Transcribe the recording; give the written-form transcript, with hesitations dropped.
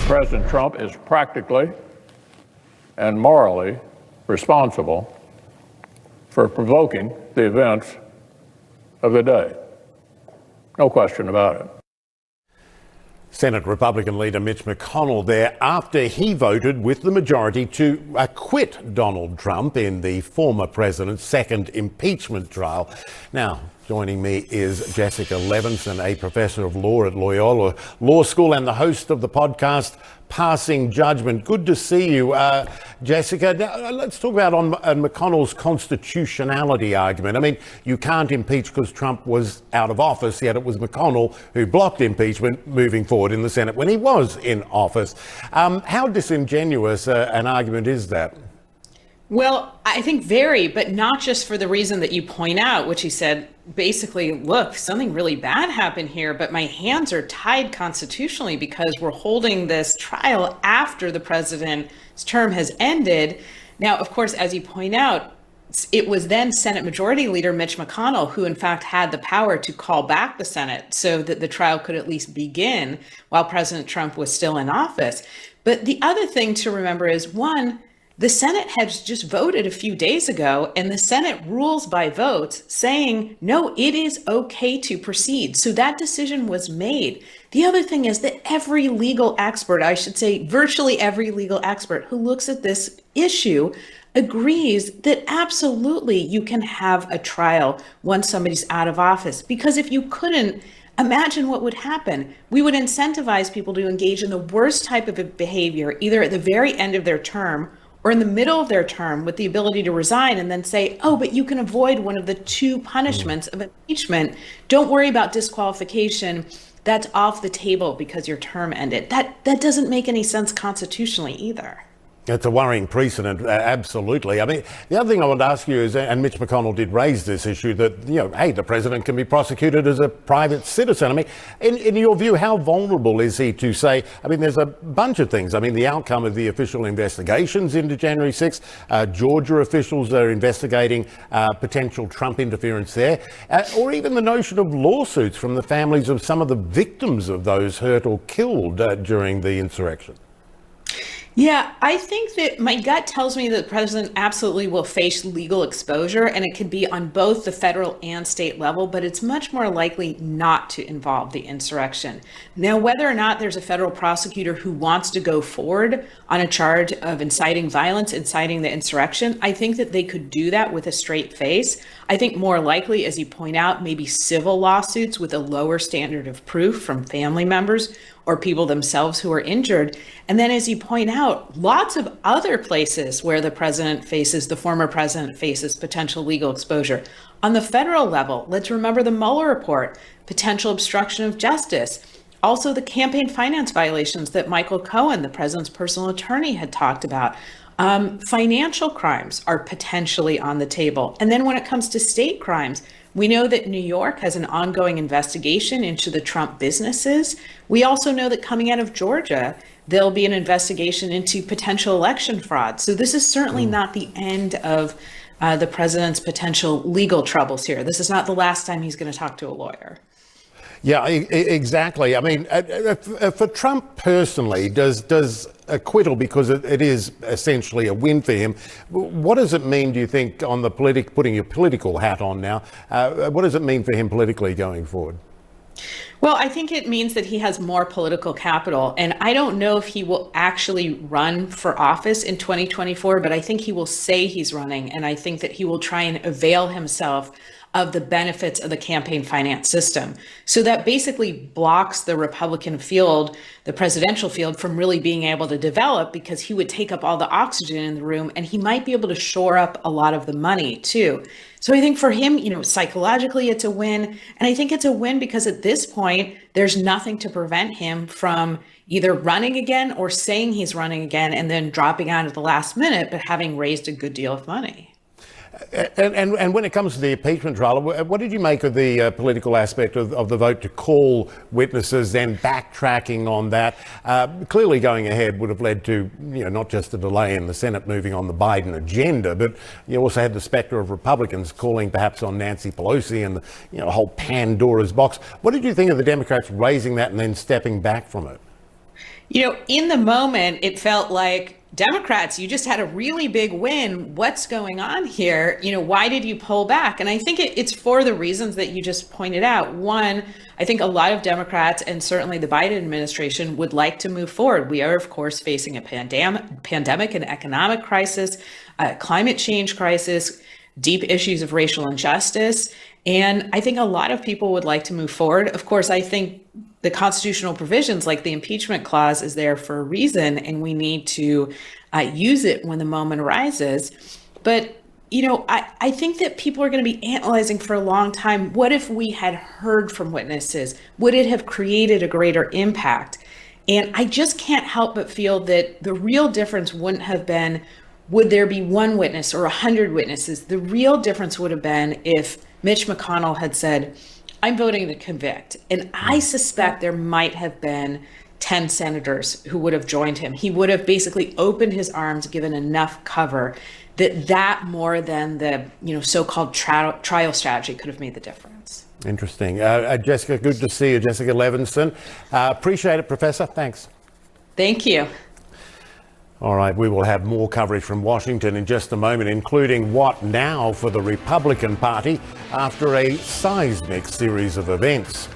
President Trump is practically and morally responsible for provoking the events of the day. No question about it. Senate Republican leader Mitch McConnell there after he voted with the majority to acquit Donald Trump in the former president's second impeachment trial. Now, joining me is Jessica Levinson, a professor of law at Loyola Law School and the host of the podcast Passing Judgment. Good to see you, Jessica. Now, let's talk about on McConnell's constitutionality argument. I mean, you can't impeach because Trump was out of office, yet it was McConnell who blocked impeachment moving forward in the Senate when he was in office. How disingenuous an argument is that? Well, I think very, but not just for the reason that you point out, which he said, basically, look, something really bad happened here, but my hands are tied constitutionally because we're holding this trial after the president's term has ended. Now, of course, as you point out, it was then Senate Majority Leader Mitch McConnell who, in fact, had the power to call back the Senate so that the trial could at least begin while President Trump was still in office. But the other thing to remember is, one, the Senate had just voted a few days ago, and the Senate rules by votes saying, no, it is okay to proceed. So that decision was made. The other thing is that every legal expert, I should say virtually every legal expert who looks at this issue agrees that absolutely you can have a trial once somebody's out of office. Because if you couldn't, imagine what would happen. We would incentivize people to engage in the worst type of behavior, either at the very end of their term or in the middle of their term with the ability to resign and then say, oh, but you can avoid one of the two punishments of impeachment. Don't worry about disqualification. That's off the table because your term ended. That doesn't make any sense constitutionally either. It's a worrying precedent, absolutely. I mean, the other thing I want to ask you is, and Mitch McConnell did raise this issue, that, you know, hey, the president can be prosecuted as a private citizen. I mean, in your view, how vulnerable is he to say, I mean, there's a bunch of things. I mean, the outcome of the official investigations into January 6th, Georgia officials are investigating potential Trump interference there, or even the notion of lawsuits from the families of some of the victims of those hurt or killed during the insurrection. Yeah, I think that my gut tells me that the president absolutely will face legal exposure, and it could be on both the federal and state level, but it's much more likely not to involve the insurrection. Now, whether or not there's a federal prosecutor who wants to go forward on a charge of inciting violence, inciting the insurrection, I think that they could do that with a straight face. I think more likely, as you point out, maybe civil lawsuits with a lower standard of proof from family members or people themselves who are injured. And then, as you point out, lots of other places where the former president faces potential legal exposure. On the federal level, let's remember the Mueller report, potential obstruction of justice. Also, the campaign finance violations that Michael Cohen, the president's personal attorney, had talked about. Financial crimes are potentially on the table. And then when it comes to state crimes, we know that New York has an ongoing investigation into the Trump businesses. We also know that coming out of Georgia, there'll be an investigation into potential election fraud. So this is certainly not the end of the president's potential legal troubles here. This is not the last time he's going to talk to a lawyer. Yeah, exactly. I mean, for Trump personally, does acquittal, because it is essentially a win for him, what does it mean, do you think, on the putting your political hat on now, what does it mean for him politically going forward? Well, I think it means that he has more political capital, and I don't know if he will actually run for office in 2024, but I think he will say he's running, and I think that he will try and avail himself of the benefits of the campaign finance system. So that basically blocks the Republican field, the presidential field, from really being able to develop, because he would take up all the oxygen in the room, and he might be able to shore up a lot of the money too. So I think for him, psychologically, it's a win. And I think it's a win because at this point, there's nothing to prevent him from either running again or saying he's running again and then dropping out at the last minute, but having raised a good deal of money. And when it comes to the impeachment trial, what did you make of the political aspect of the vote to call witnesses, then backtracking on that? Clearly going ahead would have led to, not just a delay in the Senate moving on the Biden agenda, but you also had the spectre of Republicans calling perhaps on Nancy Pelosi and the whole Pandora's box. What did you think of the Democrats raising that and then stepping back from it? In the moment, it felt like Democrats, you just had a really big win. What's going on here? Why did you pull back? And I think it's for the reasons that you just pointed out. One, I think a lot of Democrats and certainly the Biden administration would like to move forward. We are, of course, facing a pandemic and economic crisis, a climate change crisis, deep issues of racial injustice. And I think a lot of people would like to move forward. Of course, I think the constitutional provisions like the impeachment clause is there for a reason, and we need to use it when the moment arises. But, I think that people are going to be analyzing for a long time. What if we had heard from witnesses? Would it have created a greater impact? And I just can't help but feel that the real difference wouldn't have been, would there be one witness or 100 witnesses? The real difference would have been if Mitch McConnell had said, I'm voting to convict. And I suspect there might have been 10 senators who would have joined him. He would have basically opened his arms, given enough cover that more than the so-called trial strategy could have made the difference. Interesting. Jessica, good to see you. Jessica Levinson. Appreciate it, Professor. Thanks. Thank you. All right, we will have more coverage from Washington in just a moment, including what now for the Republican Party after a seismic series of events.